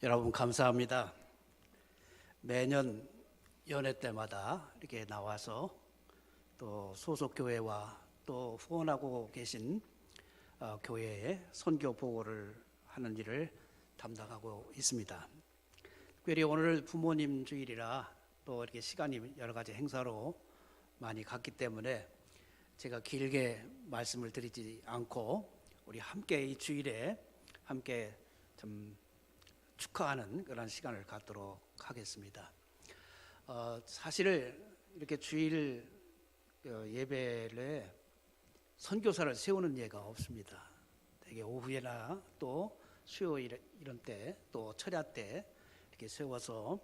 여러분 감사합니다. 매년 연회 때마다 이렇게 나와서 또 소속 교회와 또 후원하고 계신 교회에 선교 보고를 하는 일을 담당하고 있습니다. 특별히 오늘 부모님 주일이라 또 이렇게 시간이 여러 가지 행사로 많이 갔기 때문에 제가 길게 말씀을 드리지 않고 우리 함께 이 주일에 함께 좀 축하하는 그런 시간을 갖도록 하겠습니다. 사실 이렇게 주일 예배를 선교사를 세우는 예가 없습니다. 되게 오후에나 또 수요일 이런 때 또 철야 때 이렇게 세워서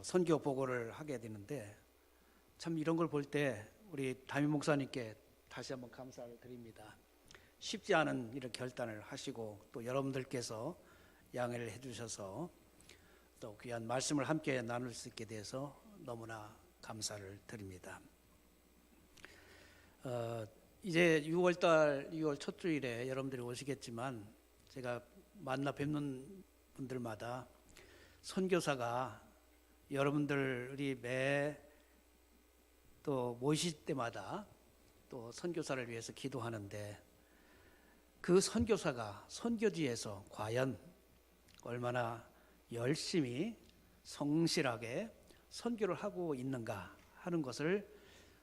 선교 보고를 하게 되는데 참 이런 걸 볼 때 우리 담임 목사님께 다시 한번 감사를 드립니다. 쉽지 않은 이런 결단을 하시고 또 여러분들께서 양해를 해주셔서 또 귀한 말씀을 함께 나눌 수 있게 돼서 너무나 감사를 드립니다. 이제 6월 첫 주일에 여러분들이 오시겠지만 제가 만나 뵙는 분들마다 선교사가 여러분들이 매 또 모이실 때마다 또 선교사를 위해서 기도하는데 그 선교사가 선교지에서 과연 얼마나 열심히 성실하게 선교를 하고 있는가 하는 것을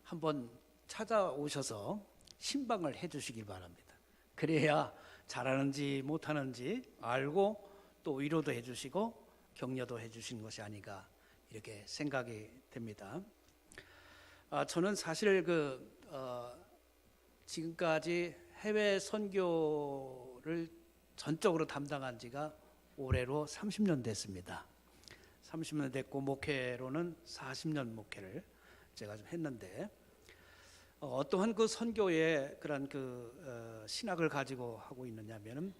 한번 찾아오셔서 신방을 해 주시길 바랍니다. 그래야 잘하는지 못하는지 알고 또 위로도 해 주시고 격려도 해 주시는 것이 아닌가 이렇게 생각이 됩니다. 저는 사실 지금까지 해외 선교를 전적으로 담당한 지가 올해로 30년 됐습니다. 30년 됐고 목회로는 40년 목회를 제가 좀 했는데 어떠한 그 선교의 그런 신학을 가지고 하고 있느냐면은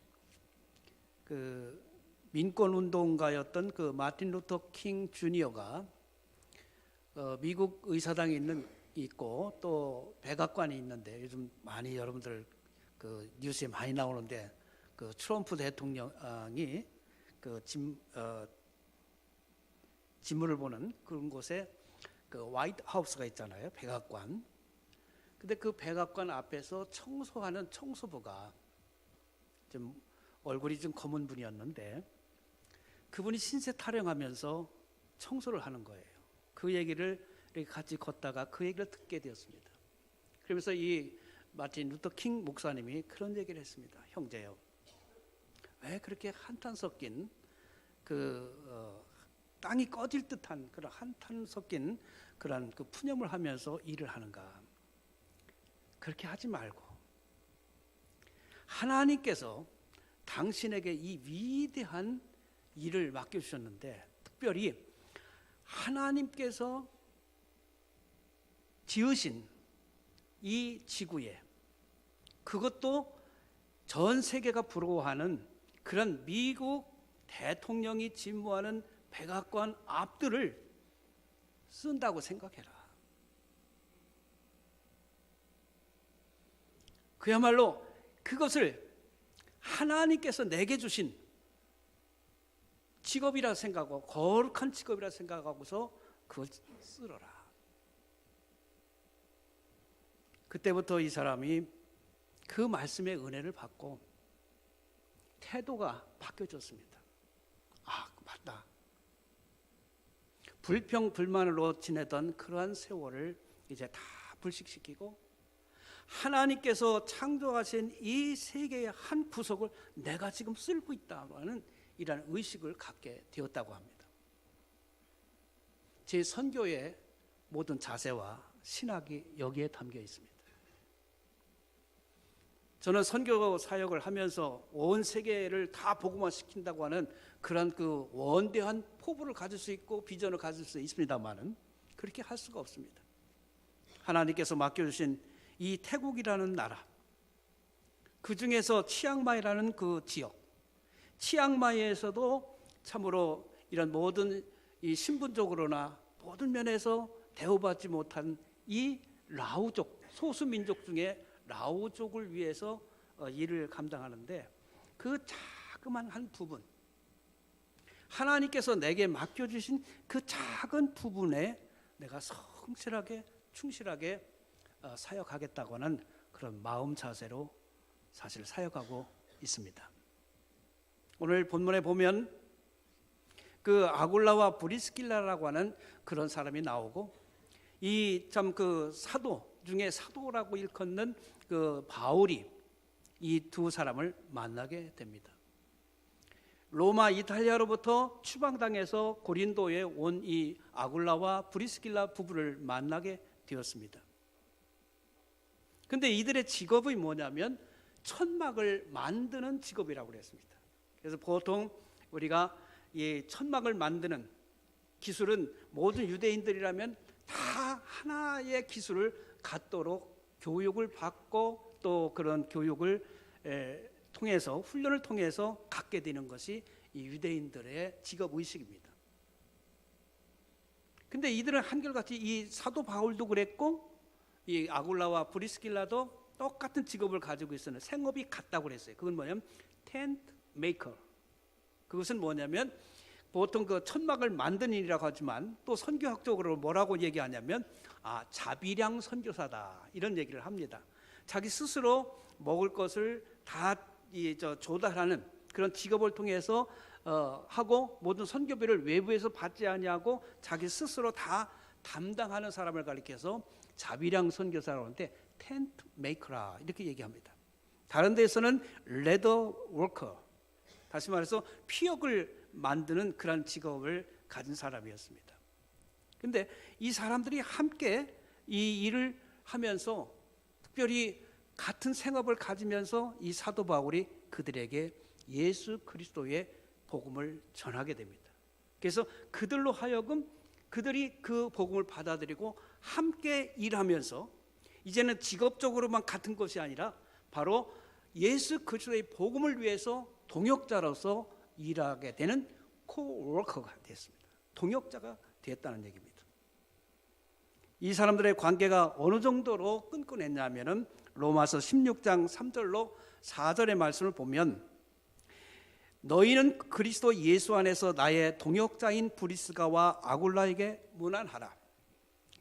민권 운동가였던 마틴 루터 킹 주니어가 미국 의사당이 있고 또 백악관이 있는데 요즘 많이 여러분들 뉴스에 많이 나오는데 트럼프 대통령이 지문을 보는 그런 곳에 화이트 하우스가 있잖아요. 백악관. 근데 그 백악관 앞에서 청소하는 청소부가 좀 얼굴이 좀 검은 분이었는데 그분이 신세 타령하면서 청소를 하는 거예요. 그 얘기를 이렇게 같이 걷다가 그 얘기를 듣게 되었습니다. 그러면서 이 마틴 루터 킹 목사님이 그런 얘기를 했습니다. 형제요, 왜 그렇게 한탄 섞인 땅이 꺼질 듯한 그런 한탄 섞인 그런 푸념을 하면서 일을 하는가? 그렇게 하지 말고 하나님께서 당신에게 이 위대한 일을 맡겨주셨는데 특별히 하나님께서 지으신 이 지구에 그것도 전 세계가 부러워하는 그런 미국 대통령이 진무하는 백악관 앞들을 쓴다고 생각해라. 그야말로 그것을 하나님께서 내게 주신 직업이라 생각하고 거룩한 직업이라 생각하고서 그걸 쓰러라. 그때부터 이 사람이 그 말씀의 은혜를 받고 태도가 바뀌어졌습니다. 맞다. 불평불만으로 지내던 그러한 세월을 이제 다 불식시키고 하나님께서 창조하신 이 세계의 한 구석을 내가 지금 쓸고 있다는 이라는 의식을 갖게 되었다고 합니다. 제 선교의 모든 자세와 신학이 여기에 담겨 있습니다. 저는 선교 사역을 하면서 온 세계를 다 복음화시킨다고 하는 그런 원대한 포부를 가질 수 있고 비전을 가질 수 있습니다만은 그렇게 할 수가 없습니다. 하나님께서 맡겨주신 이 태국이라는 나라, 그 중에서 치앙마이라는 그 지역, 치앙마이에서도 참으로 이런 모든 이 신분적으로나 모든 면에서 대우받지 못한 이 라오족, 소수민족 중에 라오족을 위해서 일을 감당하는데 그 자그만 한 부분, 하나님께서 내게 맡겨주신 그 작은 부분에 내가 성실하게 충실하게 사역하겠다고 하는 그런 마음 자세로 사실 사역하고 있습니다. 오늘 본문에 보면 그 아굴라와 브리스길라라고 하는 그런 사람이 나오고, 이 참 그 사도 중에 사도라고 일컫는 그 바울이 이 두 사람을 만나게 됩니다. 로마 이탈리아로부터 추방당해서 고린도에 온 이 아굴라와 브리스길라 부부를 만나게 되었습니다. 근데 이들의 직업이 뭐냐면 천막을 만드는 직업이라고 그랬습니다. 그래서 보통 우리가 이 천막을 만드는 기술은 모든 유대인들이라면 다 하나의 기술을 갖도록 교육을 받고 또 그런 교육을 통해서 훈련을 통해서 갖게 되는 것이 이 유대인들의 직업 의식입니다. 근데 이들은 한결같이 이 사도 바울도 그랬고 이 아굴라와 브리스길라도 똑같은 직업을 가지고 있었는데 생업이 같다고 그랬어요. 그건 뭐냐면 텐트 메이커. 그것은 뭐냐면 보통 그 천막을 만드는 일이라고 하지만 또 선교학적으로 뭐라고 얘기하냐면 자비량 선교사다 이런 얘기를 합니다. 자기 스스로 먹을 것을 다 조달하는 그런 직업을 통해서 하고 모든 선교비를 외부에서 받지 아니하고 자기 스스로 다 담당하는 사람을 가리켜서 자비량 선교사라고 하는데 텐트 메이커라 이렇게 얘기합니다. 다른 데서는 레더 워커, 다시 말해서 피역을 만드는 그런 직업을 가진 사람이었습니다. 근데 이 사람들이 함께 이 일을 하면서 특별히 같은 생업을 가지면서 이 사도 바울이 그들에게 예수 그리스도의 복음을 전하게 됩니다. 그래서 그들로 하여금 그들이 그 복음을 받아들이고 함께 일하면서 이제는 직업적으로만 같은 것이 아니라 바로 예수 그리스도의 복음을 위해서 동역자로서 일하게 되는 코워커가 됐습니다. 동역자가 됐다는 얘기입니다. 이 사람들의 관계가 어느 정도로 끈끈했냐면은 로마서 16장 3절로 4절의 말씀을 보면 너희는 그리스도 예수 안에서 나의 동역자인 브리스가와 아굴라에게 문안하라.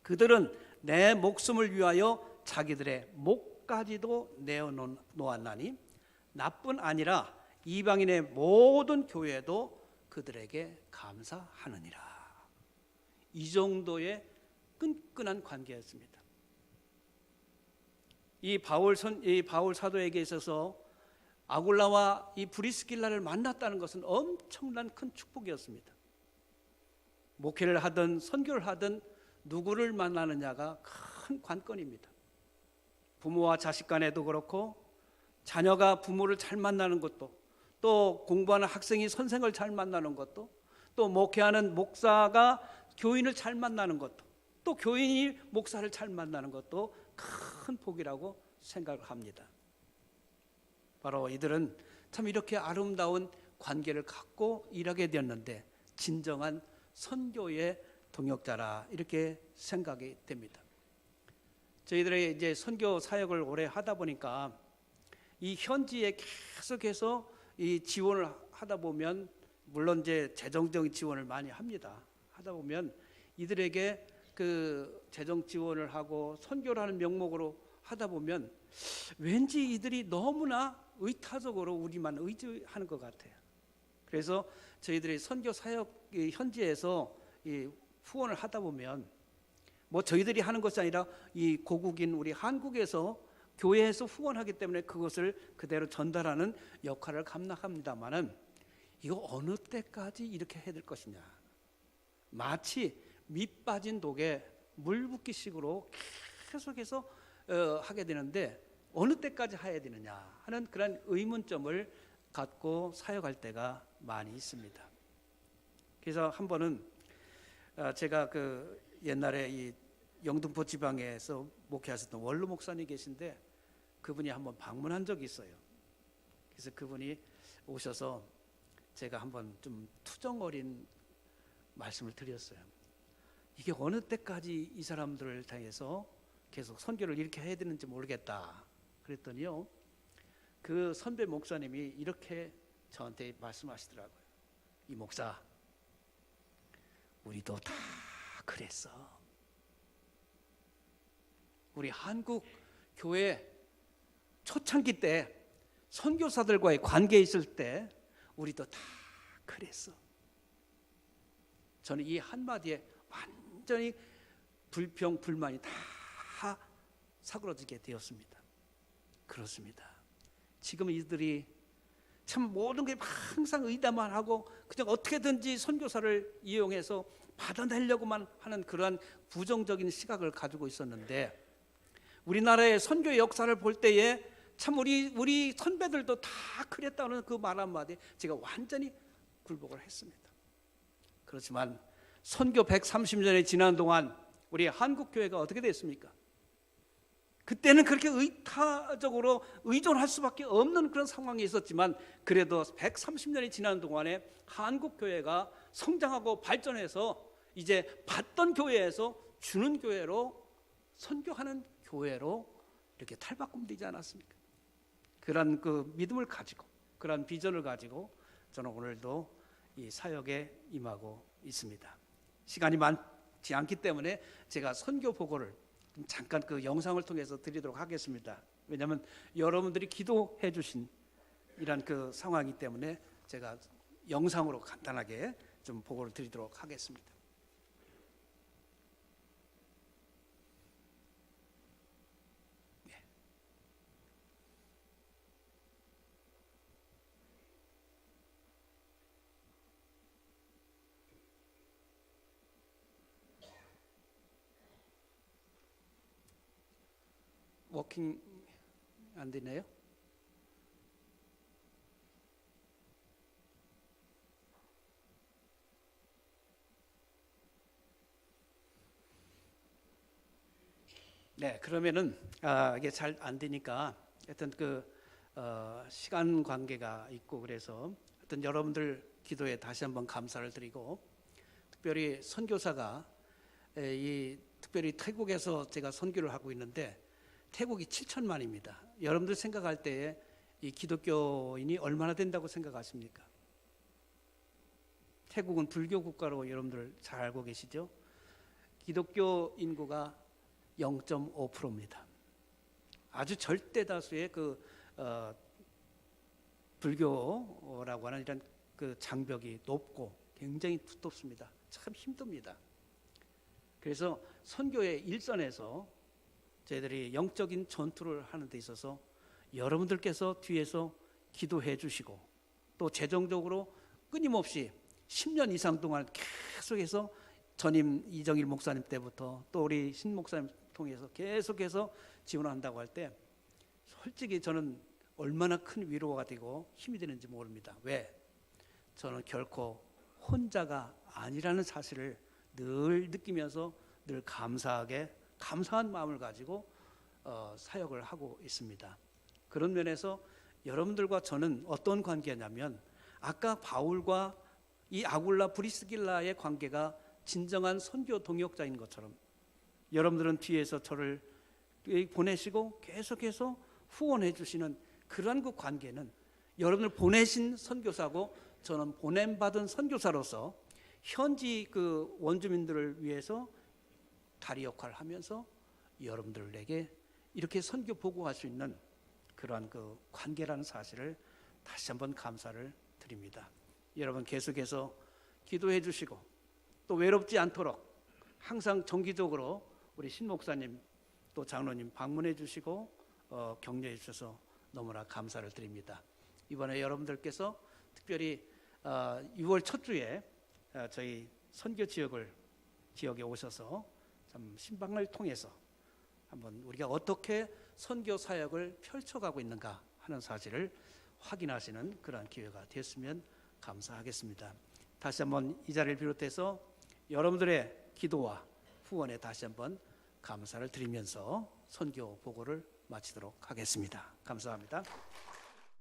그들은 내 목숨을 위하여 자기들의 목까지도 내어놓았나니 나뿐 아니라 이방인의 모든 교회도 그들에게 감사하느니라. 이 정도의 끈끈한 관계였습니다. 이 바울 사도에게 있어서 아굴라와 이 브리스길라를 만났다는 것은 엄청난 큰 축복이었습니다. 목회를 하든 선교를 하든 누구를 만나느냐가 큰 관건입니다. 부모와 자식 간에도 그렇고 자녀가 부모를 잘 만나는 것도, 또 공부하는 학생이 선생을 잘 만나는 것도, 또 목회하는 목사가 교인을 잘 만나는 것도, 또 교인이 목사를 잘 만나는 것도 큰 복이라고 생각을 합니다. 바로 이들은 참 이렇게 아름다운 관계를 갖고 일하게 되었는데 진정한 선교의 동역자라 이렇게 생각이 됩니다. 저희들의 이제 선교 사역을 오래 하다 보니까 이 현지에 계속해서 이 지원을 하다 보면, 물론 이제 재정적인 지원을 많이 합니다. 하다 보면 이들에게 그 재정 지원을 하고 선교를 하는 명목으로 하다 보면 왠지 이들이 너무나 의타적으로 우리만 의지하는 것 같아요. 그래서 저희들이 선교 사역 현지에서 이 후원을 하다 보면 뭐 저희들이 하는 것이 아니라 이 고국인 우리 한국에서 교회에서 후원하기 때문에 그것을 그대로 전달하는 역할을 감당합니다만은 이거 어느 때까지 이렇게 해야 될 것이냐, 마치 밑 빠진 독에 물 붓기식으로 계속해서 하게 되는데 어느 때까지 해야 되느냐 하는 그런 의문점을 갖고 사역할 때가 많이 있습니다. 그래서 한 번은 제가 그 옛날에 이 영등포 지방에서 목회하셨던 원로 목사님 계신데 그분이 한번 방문한 적이 있어요. 그래서 그분이 오셔서 제가 한번 좀 투정 어린 말씀을 드렸어요. 이게 어느 때까지 이 사람들을 향해서 계속 선교를 이렇게 해야 되는지 모르겠다 그랬더니요, 그 선배 목사님이 이렇게 저한테 말씀하시더라고요. 이 목사, 우리도 다 그랬어. 우리 한국 교회 초창기 때 선교사들과의 관계에 있을 때 우리도 다 그랬어. 저는 이 한마디에 완전히 불평, 불만이 다 사그러지게 되었습니다. 그렇습니다. 지금 이들이 참 모든 게 항상 의담만 하고 그냥 어떻게든지 선교사를 이용해서 받아내려고만 하는 그러한 부정적인 시각을 가지고 있었는데, 우리나라의 선교의 역사를 볼 때에 참 우리 선배들도 다 그랬다는 그 말 한마디에 제가 완전히 굴복을 했습니다. 그렇지만 선교 130년이 지난 동안 우리 한국교회가 어떻게 됐습니까? 그때는 그렇게 의타적으로 의존할 수밖에 없는 그런 상황이 있었지만, 그래도 130년이 지난 동안에 한국교회가 성장하고 발전해서 이제 받던 교회에서 주는 교회로, 선교하는 교회로 이렇게 탈바꿈되지 않았습니까? 그런 그 믿음을 가지고, 그런 비전을 가지고 저는 오늘도 이 사역에 임하고 있습니다. 시간이 많지 않기 때문에 제가 선교 보고를 잠깐 그 영상을 통해서 드리도록 하겠습니다. 왜냐하면 여러분들이 기도해 주신 이런 그 상황이기 때문에 제가 영상으로 간단하게 좀 보고를 드리도록 하겠습니다. 워킹 안 되네요. 네, 그러면은 이게 잘 안 되니까 하여튼 시간 관계가 있고 그래서 하여튼 여러분들 기도에 다시 한번 감사를 드리고, 특별히 선교사가 특별히 태국에서 제가 선교를 하고 있는데 태국이 7천만입니다. 여러분들 생각할 때에 이 기독교인이 얼마나 된다고 생각하십니까? 태국은 불교 국가로 여러분들 잘 알고 계시죠? 기독교 인구가 0.5%입니다. 아주 절대 다수의 불교라고 하는 이런 그 장벽이 높고 굉장히 두텁습니다. 참 힘듭니다. 그래서 선교의 일선에서 저희들이 영적인 전투를 하는 데 있어서 여러분들께서 뒤에서 기도해 주시고, 또 재정적으로 끊임없이 10년 이상 동안 계속해서 전임 이정일 목사님 때부터 또 우리 신 목사님 통해서 계속해서 지원한다고 할 때 솔직히 저는 얼마나 큰 위로가 되고 힘이 되는지 모릅니다. 왜? 저는 결코 혼자가 아니라는 사실을 늘 느끼면서 늘 감사한 마음을 가지고 사역을 하고 있습니다. 그런 면에서 여러분들과 저는 어떤 관계냐면, 아까 바울과 이 아굴라 브리스길라의 관계가 진정한 선교 동역자인 것처럼 여러분들은 뒤에서 저를 보내시고 계속해서 후원해 주시는 그런 그 관계는, 여러분을 보내신 선교사고 저는 보냄받은 선교사로서 현지 그 원주민들을 위해서 다리 역할을 하면서 여러분들에게 이렇게 선교 보고할 수 있는 그러한 그 관계라는 사실을 다시 한번 감사를 드립니다. 여러분 계속해서 기도해 주시고 또 외롭지 않도록 항상 정기적으로 우리 신 목사님 또 장로님 방문해 주시고 격려해 주셔서 너무나 감사를 드립니다. 이번에 여러분들께서 특별히 6월 첫 주에 저희 선교 지역에 오셔서 참 신방을 통해서 한번 우리가 어떻게 선교 사역을 펼쳐가고 있는가 하는 사실을 확인하시는 그런 기회가 됐으면 감사하겠습니다. 다시 한번 이 자리를 비롯해서 여러분들의 기도와 후원에 다시 한번 감사를 드리면서 선교 보고를 마치도록 하겠습니다. 감사합니다.